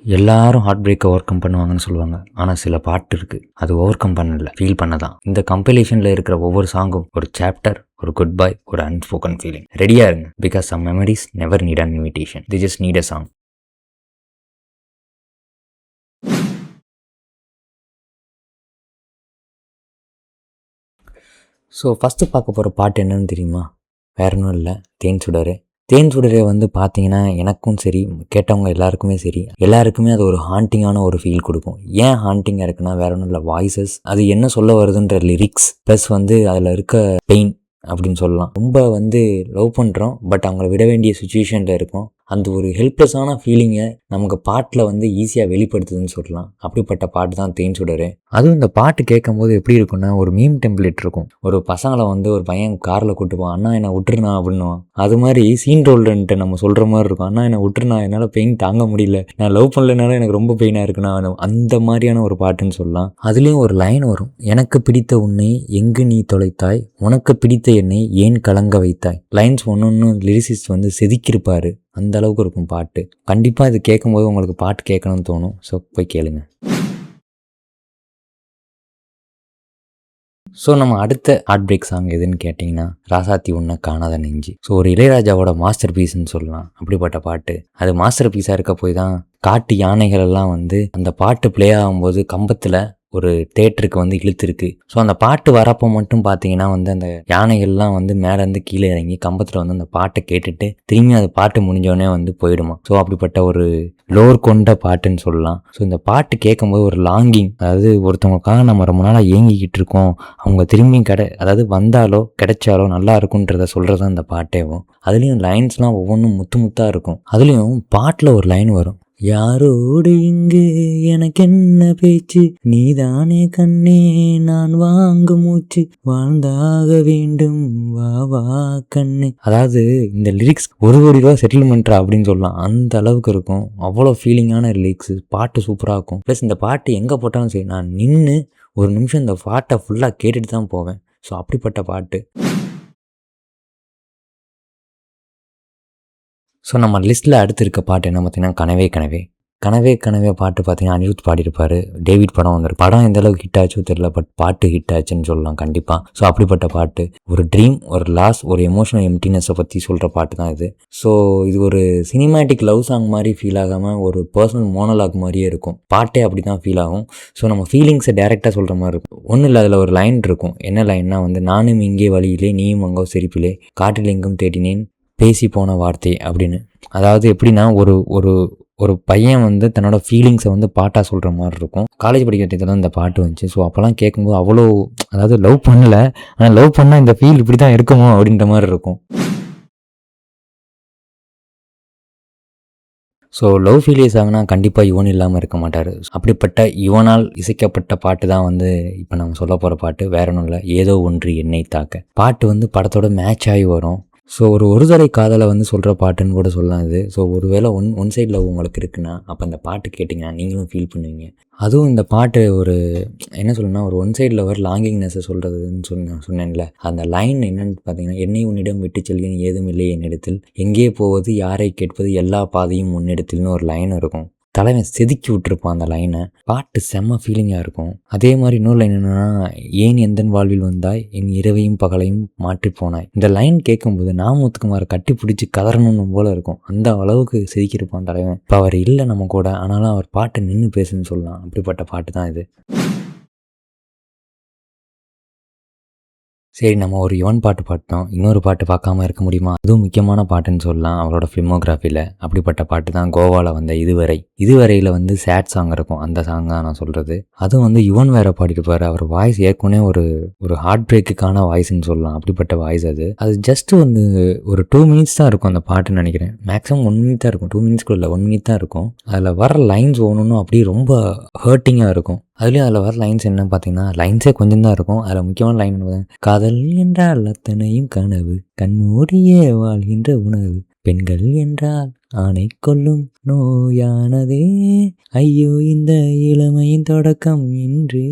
எல்லாரும் ஹார்ட் பிரேக்கை over come பண்ணுவாங்கன்னு சொல்லுவாங்க. ஆனால் சில பாட்டு இருக்குது அது ஓவர் கம் பண்ணல, ஃபீல் பண்ண தான். இந்த கம்பைலேஷனில் இருக்கிற ஒவ்வொரு சாங்கும் ஒரு சாப்டர், ஒரு குட் பை, ஒரு அன்ஸ்போக்கன் ஃபீலிங். ரெடியாக இருங்க, because some memories never need an invitation, they just need a song. So first பார்க்க போகிற பாட்டு என்னன்னு தெரியுமா? வேற ஒன்றும் இல்லை, தேன் சுடரே. தேன் சுடரே வந்து பார்த்தீங்கன்னா எனக்கும் சரி, கேட்டவங்க எல்லாருக்குமே சரி, எல்லாருக்குமே அது ஒரு ஹாண்டிங்கான ஒரு ஃபீல் கொடுக்கும். ஏன் ஹாண்டிங்காக இருக்குன்னா வேற ஒன்றும் இல்லை, வாய்ஸஸ், அது என்ன சொல்ல வருதுன்ற லிரிக்ஸ், ப்ளஸ் வந்து அதில் இருக்க பெயின் அப்படின்னு சொல்லலாம். ரொம்ப வந்து லவ் பண்ணுறோம், பட் அவங்கள விட வேண்டிய சுச்சுவேஷனில் இருக்கும். அந்த ஒரு ஹெல்ப்லெஸ்ஸான ஃபீலிங்கை நமக்கு பாட்டில் வந்து ஈஸியாக வெளிப்படுத்துதுன்னு சொல்லலாம். அப்படிப்பட்ட பாட்டு தான் தேன் சுடரே. அதுவும் இந்த பாட்டு கேட்கும்போது எப்படி இருக்குன்னா, ஒரு மீம் டெம்ப்ளேட் இருக்கும். ஒரு பசங்களை வந்து ஒரு பையன் காரில் கூட்டுப்பான், அண்ணா என்னை விட்டுருண்ணா அப்படின்னுவான். அது மாதிரி சீன் ரோல்ன்ட்டு நம்ம சொல்கிற மாதிரி இருக்கும். அண்ணா என்னை விட்டுருண்ணா, என்னால் பெயின் தாங்க முடியல, நான் லவ் பண்ணலனால எனக்கு ரொம்ப பெயினாக இருக்குண்ணா, அந்த மாதிரியான ஒரு பாட்டுன்னு சொல்லலாம். அதுலேயும் ஒரு லைன் வரும், எனக்கு பிடித்த உன்னை எங்கு நீ தொலைத்தாய், உனக்கு பிடித்த என்னை ஏன் கலங்க வைத்தாய். லைன்ஸ் ஒன்று லிரிசிஸ்ட் வந்து செதுக்கியிருப்பார். அந்த அளவுக்கு இருக்கும் பாட்டு. கண்டிப்பாக இது கேட்கும்போது உங்களுக்கு பாட்டு கேட்கணும்னு தோணும். ஸோ போய் கேளுங்க. ஸோ நம்ம அடுத்த ஹார்ட் பிரேக் சாங் எதுன்னு கேட்டிங்கன்னா, ராசாத்தி உன்னை காணாத நெஞ்சு. ஸோ ஒரு இளையராஜாவோட மாஸ்டர் பீஸ்ன்னு சொல்லலாம். அப்படிப்பட்ட பாட்டு. அது மாஸ்டர் பீஸாக இருக்க போய் தான் காட்டு யானைகள் எல்லாம் வந்து அந்த பாட்டு ப்ளே ஆகும்போது கம்பத்தில் ஒரு தேட்டருக்கு வந்து இழுத்துருக்கு. ஸோ அந்த பாட்டு வரப்போ மட்டும் பார்த்தீங்கன்னா வந்து அந்த யானைகள்லாம் வந்து மேலேருந்து கீழே இறங்கி கம்பத்தில் வந்து அந்த பாட்டை கேட்டுட்டு திரும்பி அந்த பாட்டு முடிஞ்சோடனே வந்து போயிடுமா. ஸோ அப்படிப்பட்ட ஒரு லோர் கொண்ட பாட்டுன்னு சொல்லலாம். ஸோ இந்த பாட்டு கேட்கும்போது ஒரு லாங்கிங், அதாவது ஒருத்தவங்களுக்காக நம்ம ரொம்ப நாளாக ஏங்கிக்கிட்டு இருக்கோம், அவங்க திரும்பி அதாவது வந்தாலோ கிடைச்சாலோ நல்லா இருக்குன்றத சொல்கிறது அந்த பாட்டேவும். அதுலேயும் லைன்ஸ்லாம் ஒவ்வொன்றும் முத்து முத்தாக இருக்கும். அதுலேயும் பாட்டில் ஒரு லைன் வரும், யாரோடு இங்கு எனக்கு என்ன பேச்சு, நீதானே கண்ணே நான் வாங்கு மூச்சு, வாழ்ந்தாக வேண்டும் வா வா கண்ணே. அதாவது இந்த லிரிக்ஸ் 1 கோடி ரூபா செட்டில்மெண்ட்ரா அப்படின்னு சொல்லலாம். அந்த அளவுக்கு இருக்கும். அவ்வளோ ஃபீலிங்கான லிரிக்ஸ். பாட்டு சூப்பராக இருக்கும். ப்ளஸ் இந்த பாட்டு எங்கே போட்டாலும் சரி, நான் நின்று ஒரு நிமிஷம் இந்த பாட்டை ஃபுல்லாக கேட்டுட்டு தான் போவேன். ஸோ அப்படிப்பட்ட பாட்டு. ஸோ நம்ம லிஸ்ட்டில் அடுத்து இருக்க பாட்டு என்ன பார்த்தீங்கன்னா, கனவே கனவே. கனவே கனவே பாட்டு பார்த்தீங்கன்னா அனிருத் பாடியிருப்பார். டேவிட் படம் வந்திருக்கு. படம் எந்த அளவுக்கு ஹிட் ஆச்சோ தெரியல, பட் பாட்டு ஹிட் ஆச்சுன்னு சொல்லலாம் கண்டிப்பாக. ஸோ அப்படிப்பட்ட பாட்டு. ஒரு ட்ரீம், ஒரு லாஸ், ஒரு எமோஷனல் எம்டினஸை பற்றி சொல்கிற பாட்டு தான் இது. ஸோ இது ஒரு சினிமேட்டிக் லவ் சாங் மாதிரி ஃபீல் ஆகாமல் ஒரு பர்சனல் மோனலாக் மாதிரியே இருக்கும். பாட்டே அப்படி தான் ஃபீல் ஆகும். ஸோ நம்ம ஃபீலிங்ஸை டேரெக்டாக சொல்கிற மாதிரி இருக்கும். ஒன்றும் இல்லை, அதில் ஒரு லைன் இருக்கும். என்ன லைன்னா வந்து, நானும் இங்கே வழியிலே நீயும் அங்கோ சிரிப்பிலே காற்றில் எங்கும் தேடினேன் பேசி போன வார்த்தை அப்படின்னு. அதாவது எப்படின்னா, ஒரு ஒரு ஒரு பையன் வந்து தன்னோட ஃபீலிங்ஸை வந்து பாட்டாக சொல்கிற மாதிரி இருக்கும். காலேஜ் படிக்கிறதுக்கு தான் இந்த பாட்டு வந்துச்சு. ஸோ அப்போல்லாம் கேட்கும்போது அவ்வளோ, அதாவது லவ் பண்ணலை, ஆனால் லவ் பண்ணால் இந்த ஃபீல் இப்படி தான் இருக்குமோ அப்படின்ற மாதிரி இருக்கும். ஸோ லவ் ஃபீலியர்ஸ் ஆகுனா கண்டிப்பாக யுவன் இல்லாமல் இருக்க மாட்டார். அப்படிப்பட்ட யுவனால் இசைக்கப்பட்ட பாட்டு தான் வந்து இப்போ நம்ம சொல்ல போகிற பாட்டு. வேற ஒன்றும் இல்லை, ஏதோ ஒன்று என்னை தாக்க. பாட்டு வந்து படத்தோட மேட்ச் ஆகி வரும். ஸோ ஒரு தடவை காதலை வந்து சொல்கிற பாட்டுன்னு கூட சொல்லலாம் இது. ஸோ ஒருவேளை ஒன் சைட் லவ் உங்களுக்கு இருக்குன்னா அப்போ அந்த பாட்டு கேட்டிங்கன்னா நீங்களும் ஃபீல் பண்ணுவீங்க. அதுவும் இந்த பாட்டு ஒரு என்ன சொல்லணும்னா, ஒரு ஒன் சைட் லவர் லாங்கிங்னஸை சொல்கிறதுன்னு சொன்னேன்ல, அந்த லைன் என்னென்னு பார்த்தீங்கன்னா, என்னை உன்னிடம் விட்டு செல்கிறேன் ஏதும் இல்லை என்னிடத்தில், எங்கே போவது யாரை கேட்பது எல்லா பாதையும் முன்னிடத்தில்னு ஒரு லைன் இருக்கும். தலைவன் செதுக்கி விட்டுருப்பான் அந்த லைனை. பாட்டு செம்ம ஃபீலிங்காக இருக்கும். அதே மாதிரி இன்னொரு லைன் என்னென்னா, ஏன் எந்தன் வாழ்வில் வந்தாய் என் இரவையும் பகலையும் மாற்றி போனாய். இந்த லைன் கேட்கும்போது நாமூத்துக்குமாரை கட்டி பிடிச்சி கதறணும் போல இருக்கும். அந்த அளவுக்கு செதுக்கியிருப்பான் தலைவன். இப்போ அவர் இல்லை நம்ம கூட, ஆனாலும் அவர் பாட்டு நின்று பேசுன்னு சொல்லலாம். அப்படிப்பட்ட பாட்டு தான் இது. சரி, நம்ம ஒரு யுவன் பாட்டு பாட்டோம், இன்னொரு பாட்டு பார்க்காம இருக்க முடியுமா? அதுவும் முக்கியமான பாட்டுன்னு சொல்லலாம் அவரோட ஃபிலிமோகிராஃபியில். அப்படிப்பட்ட பாட்டு தான் கோவாவில் வந்த இதுவரையில் வந்து சேட் சாங் இருக்கும். அந்த சாங் தான் நான் சொல்கிறது. அதுவும் வந்து யுவன் வேற பாடிட்டுப்பார். அவர் வாய்ஸ் ஏற்கனவே ஒரு ஹார்ட் பிரேக்குக்கான வாய்ஸ்ன்னு சொல்லலாம். அப்படிப்பட்ட வாய்ஸ் அது ஜஸ்ட் வந்து ஒரு 2 மினிட்ஸ் தான் இருக்கும் அந்த பாட்டுன்னு நினைக்கிறேன். மேக்ஸிமம் 1 மினிட் தான் இருக்கும். 2 மினிட்ஸ்க்குள்ள இல்லை, 1 மினிட் தான் இருக்கும். அதில் வர லைன்ஸ் ஒன்றும் அப்படியே ரொம்ப ஹர்ட்டிங்காக இருக்கும். அதுலேயும் அதில் வர லைன்ஸ் என்னன்னு பார்த்தீங்கன்னா, லைன்ஸே கொஞ்சம் தான் இருக்கும். அதில் முக்கியமான லைன் காதல் என்றால் அத்தனையும் கனவு, கண்மூடியே வாழ்கின்ற உணவு, பெண்கள் என்றால் ஆணை கொள்ளும் நோயானதே, ஐயோ இந்த இளமையின் தொடக்கம் என்றே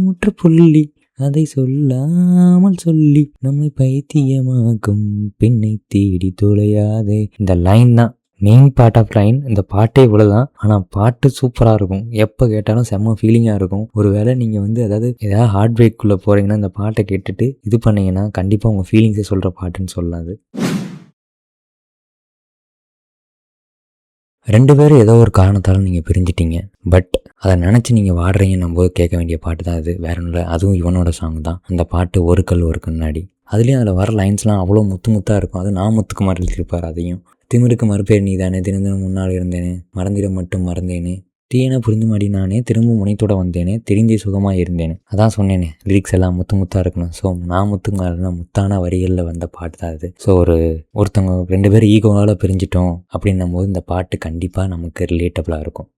முற்றுப்புள்ளி, அதை சொல்லாமல் சொல்லி நம்மை பைத்தியமாக்கும் பெண்ணை தேடி தொலையாதே. இந்த லைன் தான் மெயின் பார்ட் ஆஃப் லைன். இந்த பாட்டே இவ்வளோதான், ஆனால் பாட்டு சூப்பராக இருக்கும். எப்போ கேட்டாலும் செம்ம ஃபீலிங்காக இருக்கும். ஒரு வேளை நீங்கள் வந்து ஏதாவது ஹார்ட் பிரேக்குள்ளே போகிறீங்கன்னா இந்த பாட்டை கேட்டுட்டு இது பண்ணீங்கன்னா கண்டிப்பாக உங்கள் ஃபீலிங்ஸை சொல்கிற பாட்டுன்னு சொல்லலாம் அது. 2 பேரும் ஏதோ ஒரு காரணத்தால் நீங்கள் பிரிஞ்சிட்டீங்க. பட் அதை நினச்சி நீங்கள் வாடுறீங்கன்னும் போது கேட்க வேண்டிய பாட்டு தான் அது, வேற ஒன்றும் இல்லை. அதுவும் இவனோட சாங் தான். அந்த பாட்டு ஒரு கல் ஒரு கண்ணாடி. அதுலேயும் அதில் வர லைன்ஸ்லாம் அவ்வளோ முத்து முத்தாக இருக்கும். அது நான் முத்துக்குமார் எழுதியிருப்பார். அதையும் திமிருக்கு மறுபேர் நீ தானே, தினம் தினம் முன்னால் இருந்தேனே, மறந்திட மட்டும் மறந்தேனே, தீயன புரிந்து மாடி நானே, திரும்ப முனைத்தோட வந்தேனே, தெரிஞ்சே சுகமாக இருந்தேனே. அதான் சொன்னேனே, லிரிக்ஸ் எல்லாம் முத்து முத்தாக இருக்கணும். ஸோ நான் முத்துக்குமார்னா முத்தான வரிகளில் வந்த பாட்டு தான் அது. ஸோ ஒருத்தவங்க 2 பேரும் ஈகோவால் பிரிஞ்சிட்டோம் அப்படின்னும் போது இந்த பாட்டு கண்டிப்பாக நமக்கு ரிலேட்டபுளாக இருக்கும்.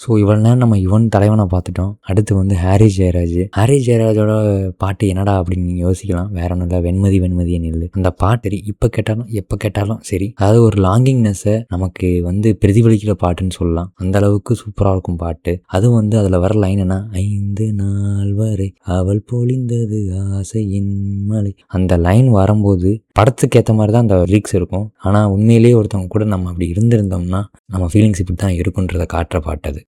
ஸோ இவ்வளோ நேரம் நம்ம யுவன் தலைவனை பார்த்துட்டோம். அடுத்து வந்து ஹாரிஸ் ஜெயராஜ். ஹாரிஸ் ஜெயராஜோட பாட்டு என்னடா அப்படின்னு நீங்கள் யோசிக்கலாம். வேற ஒன்றும் இல்லை, வெண்மதி வெண்மதியை நில்லு. அந்த பாட்டு இப்போ கேட்டாலும் எப்போ கேட்டாலும் சரி, அதாவது ஒரு லாங்கிங்னஸை நமக்கு வந்து பிரதிபலிக்கிற பாட்டுன்னு சொல்லலாம். அந்த அளவுக்கு சூப்பராக இருக்கும் பாட்டு. அதுவும் வந்து அதில் வர லைன் என்ன, 5 நாள் வரை அவள் பொழிந்தது ஆசையின் மலை. அந்த லைன் வரும்போது படத்துக்கு ஏற்ற மாதிரி தான் அந்த லிரிக்ஸ் இருக்கும். ஆனால் உண்மையிலேயே ஒருத்தவங்க கூட நம்ம அப்படி இருந்திருந்தோம்னா நம்ம ஃபீலிங்ஸ் இப்படி தான் இருக்குன்றதை காட்டுற பாட்டு அது.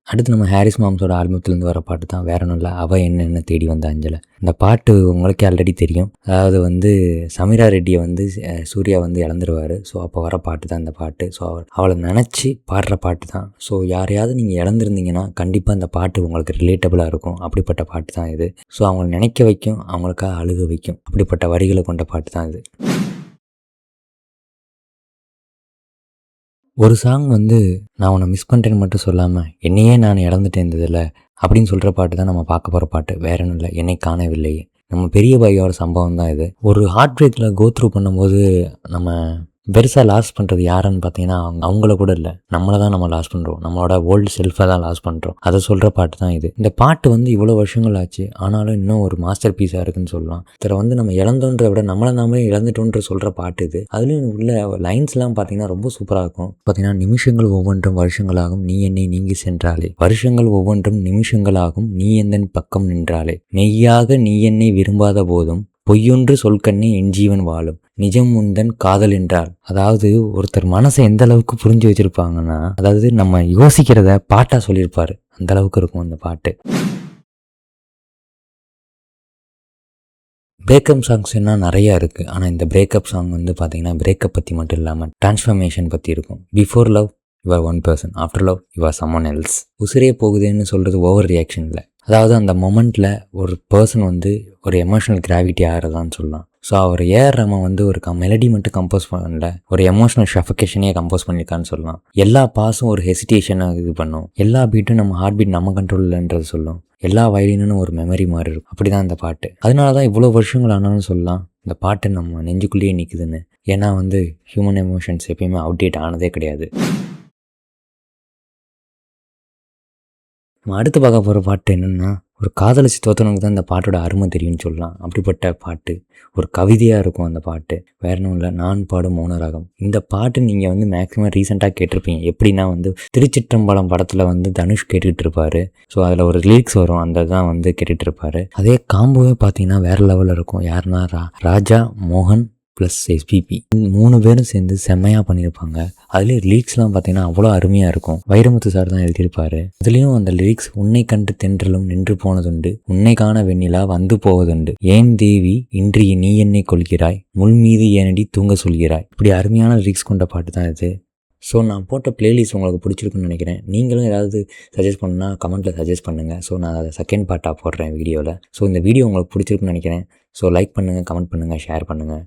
அடுத்து நம்ம ஹாரிஸ் மாம்ஸோட ஆல்பத்துலேருந்து வர பாட்டு தான், வேற ஒன்றும் இல்லை, அவள் என்னென்ன தேடி வந்த அஞ்சலை. இந்த பாட்டு உங்களுக்கே ஆல்ரெடி தெரியும். அதாவது வந்து சமீரா ரெட்டியை வந்து சூர்யா வந்து இழந்துருவார். ஸோ அப்போ வர பாட்டு தான் இந்த பாட்டு. ஸோ அவளை நினச்சி பாடுற பாட்டு தான். ஸோ யாரையாவது நீங்கள் இழந்திருந்தீங்கன்னா கண்டிப்பாக இந்த பாட்டு உங்களுக்கு ரிலேட்டபுளாக இருக்கும். அப்படிப்பட்ட பாட்டு தான் இது. ஸோ அவங்களை நினைக்க வைக்கும், அவங்களுக்காக அழுக வைக்கும். அப்படிப்பட்ட வரிகளை கொண்ட பாட்டு தான் இது. ஒரு சாங் வந்து நான் உன்னை மிஸ் பண்ணுறேன்னு மட்டும் சொல்லாமல் என்னையே நான் இழந்துட்டேன் இதில் அப்படின்னு சொல்கிற பாட்டு தான் நம்ம பார்க்க போகிற பாட்டு. வேற ஒன்றும் இல்லை, என்னை காணவில்லையே. நம்ம பெரிய பாயோட சம்பவம் தான் இது. ஒரு ஹார்ட் பிரேக்கில் கோ த்ரூ பண்ணும்போது நம்ம பெருசாக லாஸ் பண்ணுறது யாருன்னு பார்த்தீங்கன்னா அவங்கள கூட இல்லை, நம்மளை தான் நம்ம லாஸ் பண்ணுறோம். நம்மளோட ஓல்டு செல்ஃபை தான் லாஸ் பண்ணுறோம். அதை சொல்கிற பாட்டு தான் இது. இந்த பாட்டு வந்து இவ்வளோ வருஷங்கள் ஆச்சு, ஆனாலும் இன்னும் ஒரு மாஸ்டர் பீஸாக இருக்குன்னு சொல்லலாம். இதில் வந்து நம்ம இழந்தோன்றதை விட நம்மளை நாமளே இழந்துட்டோன்ற சொல்கிற பாட்டு இது. அதுலேயும் உள்ள லைன்ஸ்லாம் பார்த்தீங்கன்னா ரொம்ப சூப்பராக இருக்கும். பார்த்தீங்கன்னா, நிமிஷங்கள் ஒவ்வொன்றும் வருஷங்களாகும் நீ என்னை நீங்கி சென்றாலே, வருஷங்கள் ஒவ்வொன்றும் நிமிஷங்களாகும் நீ எந்தன் பக்கம் நின்றாலே, மெய்யாக நீ என்னை விரும்பாத போதும் பொய்யொன்று சொல்கண்ணே என் ஜீவன் வாழும், நிஜம் முந்தன் காதல் என்றால். அதாவது ஒருத்தர் மனசை எந்த அளவுக்கு புரிஞ்சு வச்சிருப்பாங்கன்னா, அதாவது நம்ம யோசிக்கிறத பாட்டா சொல்லியிருப்பாரு. அந்த அளவுக்கு இருக்கும் அந்த பாட்டு. பிரேக்கப் சாங்ஸ் என்ன நிறையா இருக்குது. ஆனால் இந்த பிரேக்கப் சாங் வந்து பார்த்தீங்கன்னா பிரேக்கப் பற்றி மட்டும் இல்லாமல் டிரான்ஸ்ஃபர்மேஷன் பற்றி இருக்கும். Before love you are one person, after love you are someone else. உசிரே போகுதுன்னு சொல்கிறது ஓவர் ரியாக்ஷன் இல்லை. அதாவது அந்த மொமெண்ட்டில் ஒரு பர்சன் வந்து ஒரு எமோஷனல் கிராவிட்டி ஆகிறதான்னு சொல்லலாம். ஸோ அவர் ஏஆர் வந்து ஒரு மெலடி மட்டும் கம்போஸ் பண்ணல, ஒரு எமோஷனல் ஷஃபகேஷனே கம்போஸ் பண்ணியிருக்கான்னு சொல்லலாம். எல்லா பாஸும் ஒரு ஹெசிடேஷனை இது பண்ணும். எல்லா பீட்டும் நம்ம ஹார்ட் பீட் நம்ம கண்ட்ரோல்ன்றது சொல்லும். எல்லா வயலினும் ஒரு மெமரி மாதிரி இருக்கும். அப்படி தான் இந்த பாட்டு. அதனால தான் இவ்வளோ வருஷங்கள் ஆனாலும் சொல்லலாம் இந்த பாட்டு நம்ம நெஞ்சுக்குள்ளேயே நிற்குதுன்னு. ஏன்னா வந்து ஹியூமன் எமோஷன்ஸ் எப்பயுமே அப்டேட் ஆனதே கிடையாது. நம்ம அடுத்து பார்க்க போகிற பாட்டு என்னென்னா, ஒரு காதலிச்சு தோற்றவனுக்கு தான் இந்த பாட்டோட அருமை தெரியும்னு சொல்லலாம். அப்படிப்பட்ட பாட்டு ஒரு கவிதையாக இருக்கும் அந்த பாட்டு. வேற ஒன்றும் இல்லை, நான் பாடும் மௌனராகம். இந்த பாட்டு நீங்கள் வந்து மேக்ஸிமம் ரீசெண்டாக கேட்டிருப்பீங்க. எப்படின்னா வந்து திருச்சிற்றம்பலம் படத்தில் வந்து தனுஷ் கேட்டுக்கிட்டு இருப்பார். ஸோ அதில் ஒரு லிரிக்ஸ் வரும், அந்த தான் வந்து கேட்டுட்டு இருப்பார். அதே காம்போவே பார்த்தீங்கன்னா வேறு லெவலில் இருக்கும். யாருன்னா ராஜா, மோகன் ப்ளஸ் எஸ்பிபி 3 பேரும் சேர்ந்து செம்மையாக பண்ணியிருப்பாங்க. அதுலேயும் லிரிக்ஸ்லாம் பார்த்தீங்கன்னா அவ்வளோ அருமையாக இருக்கும். வைரமுத்து சார் தான் எழுதியிருப்பார். அதுலேயும் அந்த லிரிக்ஸ், உன்னை கண்டு தென்றலும் நின்று போனதுண்டு, உன்னை காண வெண்ணிலா வந்து போவதுண்டு, ஏன் தேவி இன்று நீ என்னை கொள்கிறாய், முள் மீது ஏனடி தூங்க சொல்கிறாய். இப்படி அருமையான லிரிக்ஸ் கொண்ட பாட்டு தான் இது. ஸோ நான் போட்ட பிளேலிஸ்ட் உங்களுக்கு பிடிச்சிருக்குன்னு நினைக்கிறேன். நீங்களும் ஏதாவது சஜஸ்ட் பண்ணுன்னா கமெண்ட்டில் சஜஸ்ட் பண்ணுங்கள். ஸோ நான் அதை செகண்ட் பார்ட்டாக போடுறேன் வீடியோவில். ஸோ இந்த வீடியோ உங்களுக்கு பிடிச்சிருக்குன்னு நினைக்கிறேன். ஸோ லைக் பண்ணுங்கள், கமெண்ட் பண்ணுங்கள், ஷேர் பண்ணுங்கள்.